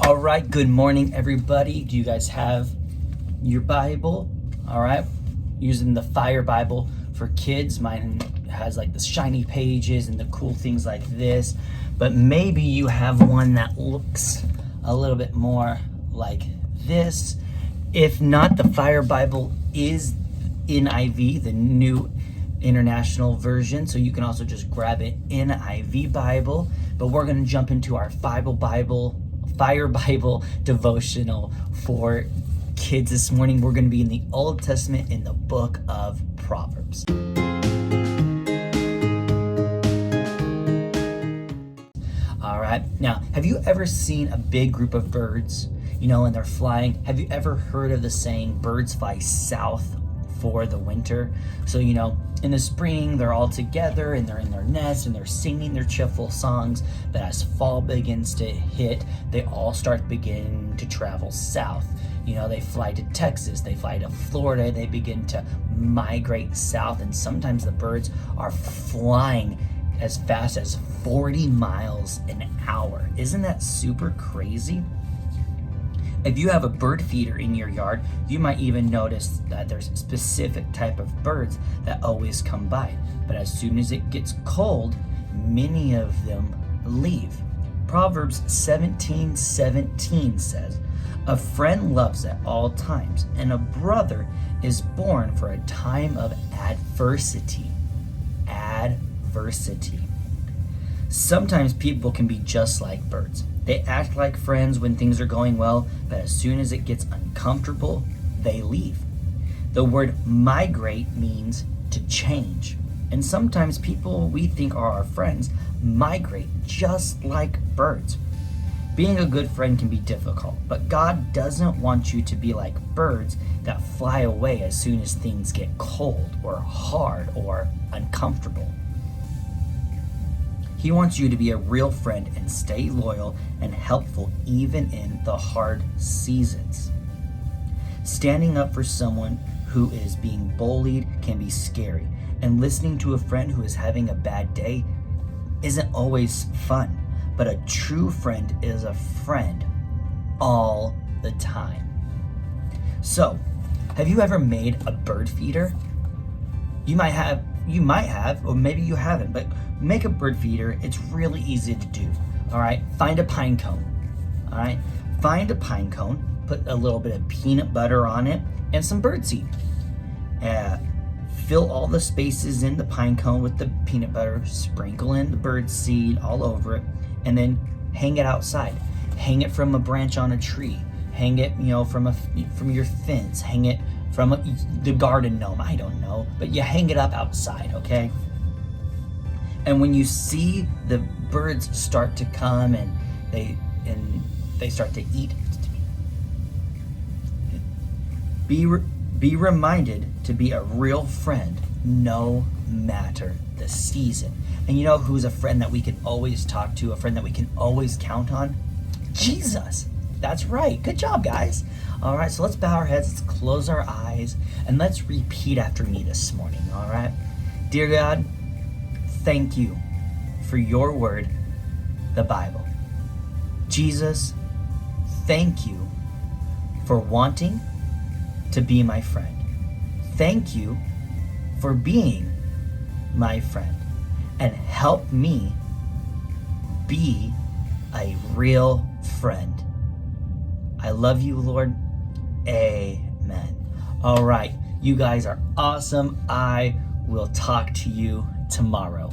All right, good morning, everybody. Do you guys have your Bible? All right, using the Fire Bible for kids. Mine has like the shiny pages and the cool things like this, but maybe you have one that looks a little bit more like this. If not, the Fire Bible is NIV, the New International Version, so you can also just grab it NIV Bible. But we're going to jump into our Fire Bible devotional for kids this morning. We're going to be in the Old Testament in the book of Proverbs. All right, now, have you ever seen a big group of birds, and they're flying? Have you ever heard of the saying, birds fly south for the winter? So, in the spring, they're all together and they're in their nest and they're singing their cheerful songs. But as fall begins to hit, they all start beginning to travel south. They fly to Texas, they fly to Florida, they begin to migrate south. And sometimes the birds are flying as fast as 40 miles an hour. Isn't that super crazy? If you have a bird feeder in your yard, you might even notice that there's a specific type of birds that always come by. But as soon as it gets cold, many of them leave. Proverbs 17:17 says, "A friend loves at all times, and a brother is born for a time of adversity." Adversity. Sometimes people can be just like birds. They act like friends when things are going well, but as soon as it gets uncomfortable, they leave. The word migrate means to change. And sometimes people we think are our friends migrate just like birds. Being a good friend can be difficult, but God doesn't want you to be like birds that fly away as soon as things get cold or hard or uncomfortable. He wants you to be a real friend and stay loyal and helpful even in the hard seasons. Standing up for someone who is being bullied can be scary, and listening to a friend who is having a bad day isn't always fun, but a true friend is a friend all the time. So, have you ever made a bird feeder? You might have, or maybe you haven't, but make a bird feeder. It's really easy to do. All right, find a pine cone. All right, find a pine cone, put a little bit of peanut butter on it and some birdseed. Fill all the spaces in the pine cone with the peanut butter, sprinkle in the birdseed all over it, and then hang it outside. Hang it from a branch on a tree. Hang it, from your fence. Hang it from the garden gnome, I don't know, but you hang it up outside, okay? And when you see the birds start to come and they start to eat, be reminded to be a real friend no matter the season. And you know who's a friend that we can always talk to, a friend that we can always count on? Jesus. That's right. Good job, guys. All right, so let's bow our heads, let's close our eyes, and let's repeat after me this morning, all right? Dear God, thank you for your word, the Bible. Jesus, thank you for wanting to be my friend. Thank you for being my friend, and help me be a real friend. I love you, Lord. Amen. All right, you guys are awesome. I will talk to you tomorrow.